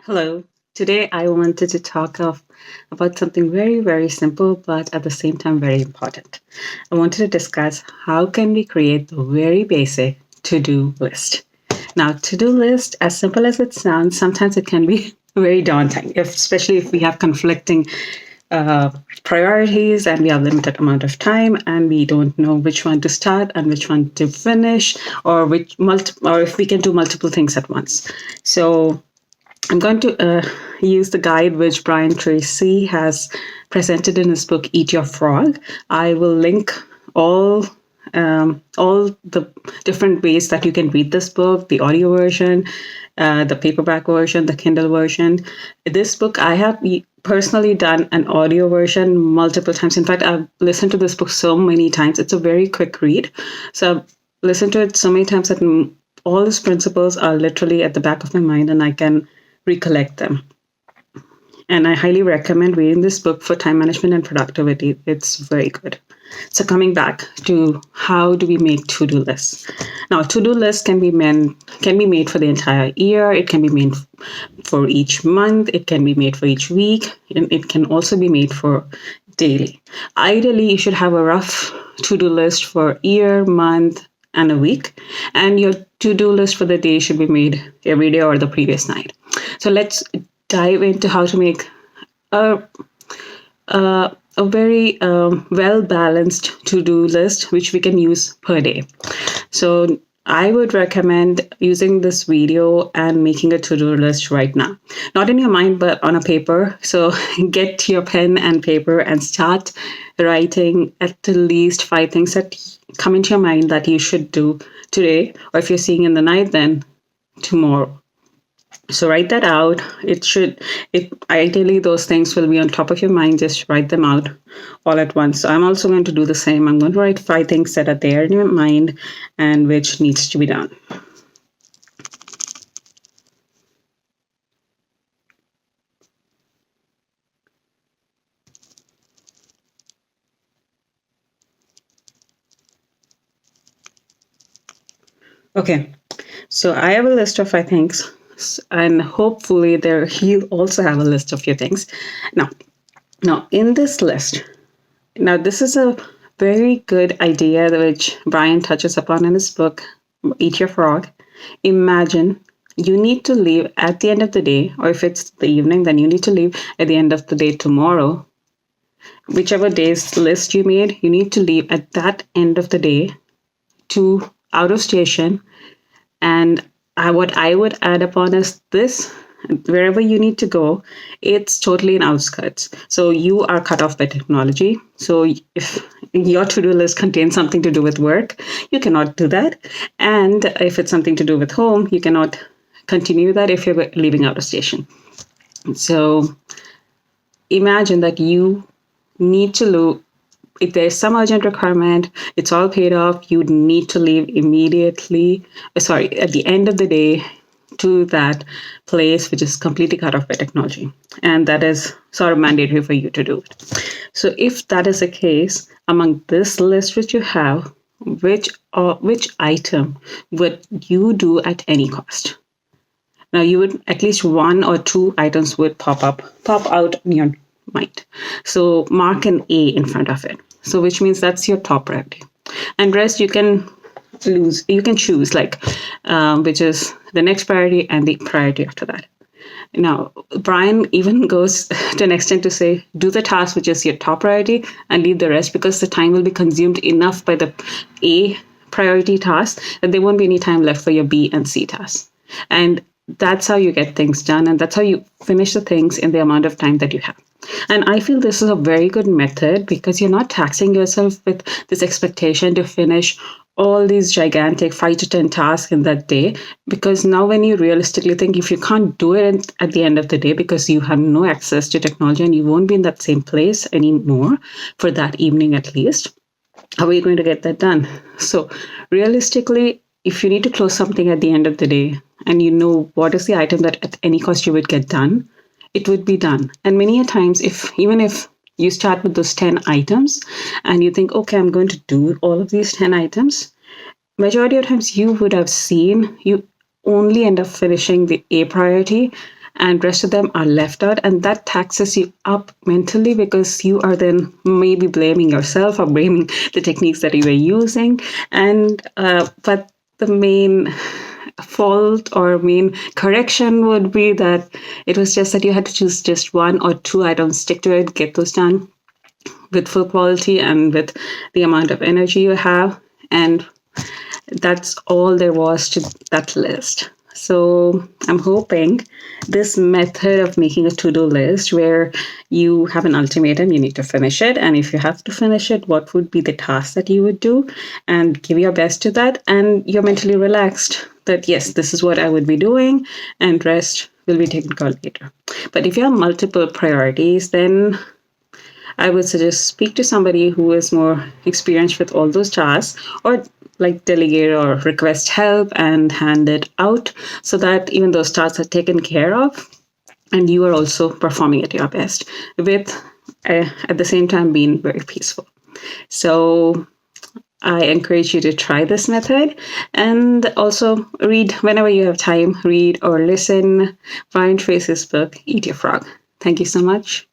Hello. Today I wanted to about something very, very simple, but at the same time very important. I wanted to discuss how can we create the very basic to-do list. Now, to-do list, as simple as it sounds, sometimes it can be very daunting, especially if we have conflicting uh, priorities and we have limited amount of time and we don't know which one to start and which one to finish, or or if we can do multiple things at once. So I'm going to use the guide which Brian Tracy has presented in his book Eat Your Frog. I will link all the different ways that you can read this book, the audio version, the paperback version, the Kindle version. This book, I have personally done an audio version multiple times. In fact, I've listened to this book so many times. It's a very quick read. So I've listened to it so many times that all these principles are literally at the back of my mind and I can recollect them. And I highly recommend reading this book for time management and productivity. It's very good. So coming back to how do we make to-do lists? Now, to-do lists can be made for the entire year. It can be made for each month. It can be made for each week. And it can also be made for daily. Ideally, you should have a rough to-do list for year, month, and a week. And your to-do list for the day should be made every day or the previous night. So let's dive into how to make a, a very well-balanced to-do list, which we can use per day. So I would recommend using this video and making a to-do list right now. Not in your mind, but on a paper. So get your pen and paper and start writing at least 5 things that come into your mind that you should do today. Or if you're seeing in the night, then tomorrow. So write that out. Ideally those things will be on top of your mind. Just write them out all at once. So I'm also going to do the same. I'm going to write 5 things that are there in your mind and which needs to be done. Okay, so I have a list of 5 things, and hopefully there he'll also have a list of your things. Now in this list, now this is a very good idea which Brian touches upon in his book, Eat Your Frog. Imagine you need to leave at the end of the day, or if it's the evening, then you need to leave at the end of the day tomorrow. Whichever day's list you made, you need to leave at that end of the day to out of station. And what I would add upon is this: wherever you need to go, it's totally in outskirts. So you are cut off by technology. So if your to-do list contains something to do with work, you cannot do that. And if it's something to do with home, you cannot continue that if you're leaving out of station. So imagine that you need to leave. If there's some urgent requirement, it's all paid off, you need to leave immediately, at the end of the day, to that place which is completely cut off by technology. And that is sort of mandatory for you to do it. So if that is the case, among this list which you have, which item would you do at any cost? Now you would, at least 1 or 2 items would pop out in your mind. So mark an A in front of it. So which means that's your top priority. And rest you can choose which is the next priority and the priority after that. Now, Brian even goes to an extent to say, do the task which is your top priority and leave the rest, because the time will be consumed enough by the A priority task that there won't be any time left for your B and C tasks. And that's how you get things done. And that's how you finish the things in the amount of time that you have. And I feel this is a very good method because you're not taxing yourself with this expectation to finish all these gigantic 5 to 10 tasks in that day. Because now when you realistically think, if you can't do it at the end of the day because you have no access to technology and you won't be in that same place anymore for that evening at least, how are you going to get that done? So realistically, if you need to close something at the end of the day and you know what is the item that at any cost you would get done, it would be done. And many a times, even if you start with those 10 items and you think, okay, I'm going to do all of these 10 items, majority of times you would have seen you only end up finishing the A priority and rest of them are left out, and that taxes you up mentally because you are then maybe blaming yourself or blaming the techniques that you were using. And but the main fault or main correction would be that it was just that you had to choose just one or two items, stick to it, get those done with full quality and with the amount of energy you have. And that's all there was to that list. So I'm hoping this method of making a to-do list where you have an ultimatum, you need to finish it. And if you have to finish it, what would be the task that you would do and give your best to that. And you're mentally relaxed that, yes, this is what I would be doing and rest will be taken care of later. But if you have multiple priorities, then I would suggest speak to somebody who is more experienced with all those tasks, or like delegate or request help and hand it out so that even those tasks are taken care of and you are also performing at your best with at the same time being very peaceful. So I encourage you to try this method, and also read whenever you have time, read or listen Brian Tracy's book, Eat Your Frog. Thank you so much.